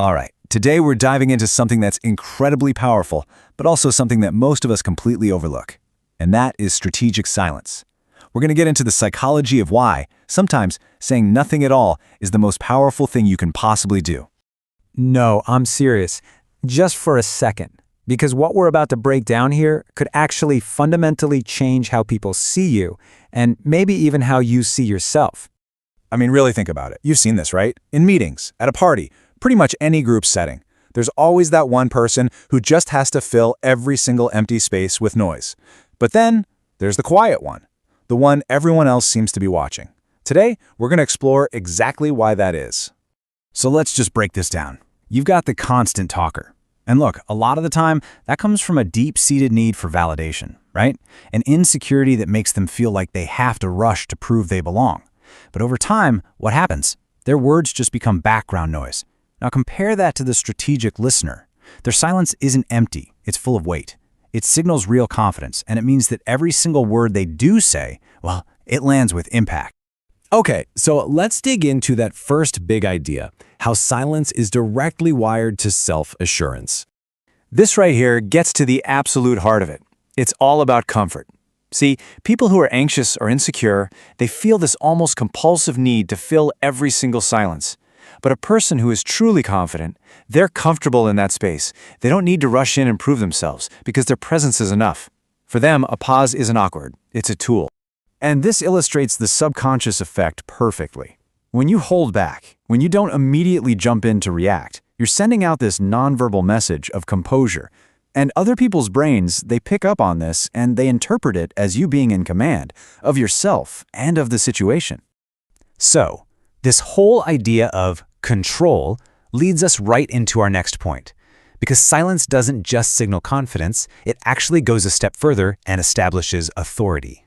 All right, today we're diving into something that's incredibly powerful, but also something that most of us completely overlook, and that is strategic silence. We're going to get into the psychology of why, sometimes, saying nothing at all is the most powerful thing you can possibly do. No, I'm serious. Just for a second. Because what we're about to break down here could actually fundamentally change how people see you, and maybe even how you see yourself. I mean, really think about it. You've seen this, right? In meetings, at a party, pretty much any group setting. There's always that one person who just has to fill every single empty space with noise. But then, there's the quiet one, the one everyone else seems to be watching. Today, we're going to explore exactly why that is. So let's just break this down. You've got the constant talker. And look, a lot of the time, that comes from a deep-seated need for validation, right? An insecurity that makes them feel like they have to rush to prove they belong. But over time, what happens? Their words just become background noise. Now compare that to the strategic listener. Their silence isn't empty, it's full of weight. It signals real confidence, and it means that every single word they do say, well, it lands with impact. Okay, so let's dig into that first big idea, how silence is directly wired to self-assurance. This right here gets to the absolute heart of it. It's all about comfort. See, people who are anxious or insecure, they feel this almost compulsive need to fill every single silence. But a person who is truly confident, they're comfortable in that space. They don't need to rush in and prove themselves because their presence is enough. For them, a pause isn't awkward. It's a tool. And this illustrates the subconscious effect perfectly. When you hold back, when you don't immediately jump in to react, you're sending out this nonverbal message of composure. And other people's brains, they pick up on this and they interpret it as you being in command of yourself and of the situation. So, this whole idea of control leads us right into our next point. Because silence doesn't just signal confidence, it actually goes a step further and establishes authority.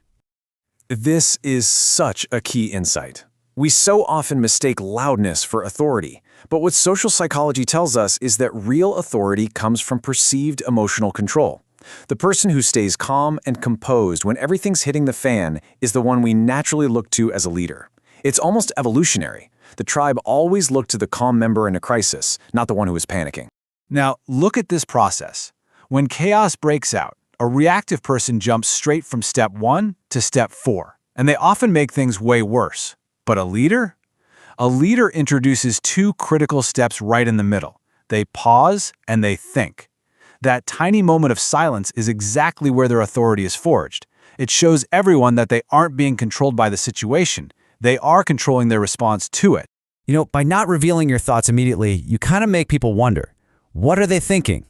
This is such a key insight. We so often mistake loudness for authority, but what social psychology tells us is that real authority comes from perceived emotional control. The person who stays calm and composed when everything's hitting the fan is the one we naturally look to as a leader. It's almost evolutionary. The tribe always looked to the calm member in a crisis, not the one who was panicking. Now, look at this process. When chaos breaks out, a reactive person jumps straight from step 1 to step 4, and they often make things way worse. But a leader? A leader introduces two critical steps right in the middle. They pause and they think. That tiny moment of silence is exactly where their authority is forged. It shows everyone that they aren't being controlled by the situation. They are controlling their response to it. You know, by not revealing your thoughts immediately, you kind of make people wonder, what are they thinking?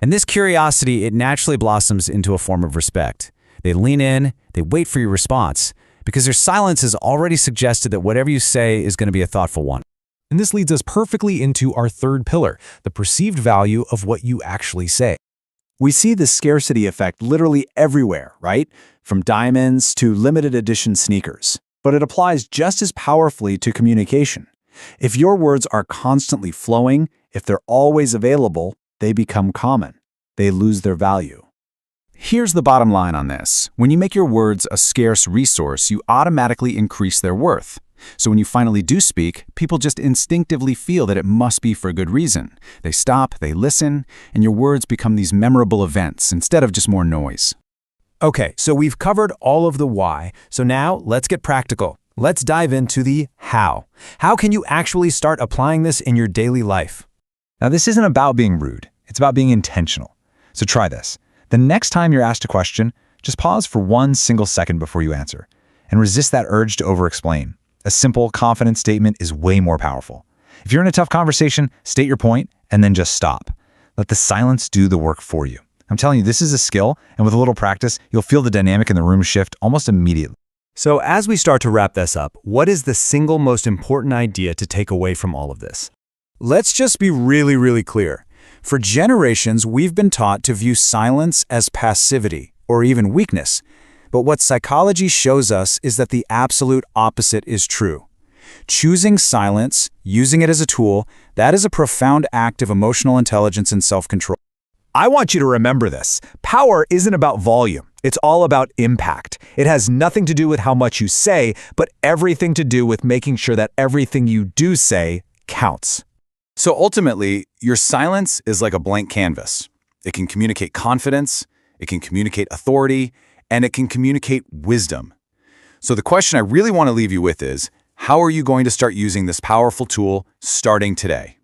And this curiosity, it naturally blossoms into a form of respect. They lean in, they wait for your response, because their silence has already suggested that whatever you say is going to be a thoughtful one. And this leads us perfectly into our third pillar, the perceived value of what you actually say. We see the scarcity effect literally everywhere, right? From diamonds to limited edition sneakers. But it applies just as powerfully to communication. If your words are constantly flowing, if they're always available, they become common. They lose their value. Here's the bottom line on this. When you make your words a scarce resource, you automatically increase their worth. So when you finally do speak, people just instinctively feel that it must be for a good reason. They stop, they listen, and your words become these memorable events instead of just more noise. Okay, so we've covered all of the why, so now let's get practical. Let's dive into the how. How can you actually start applying this in your daily life? Now, this isn't about being rude. It's about being intentional. So try this. The next time you're asked a question, just pause for 1 single second before you answer, and resist that urge to over-explain. A simple, confident statement is way more powerful. If you're in a tough conversation, state your point, and then just stop. Let the silence do the work for you. I'm telling you, this is a skill, and with a little practice, you'll feel the dynamic in the room shift almost immediately. So as we start to wrap this up, what is the single most important idea to take away from all of this? Let's just be really clear. For generations, we've been taught to view silence as passivity or even weakness. But what psychology shows us is that the absolute opposite is true. Choosing silence, using it as a tool, that is a profound act of emotional intelligence and self-control. I want you to remember this. Power isn't about volume. It's all about impact. It has nothing to do with how much you say, but everything to do with making sure that everything you do say counts. So ultimately, your silence is like a blank canvas. It can communicate confidence, it can communicate authority, and it can communicate wisdom. So the question I really want to leave you with is, how are you going to start using this powerful tool starting today?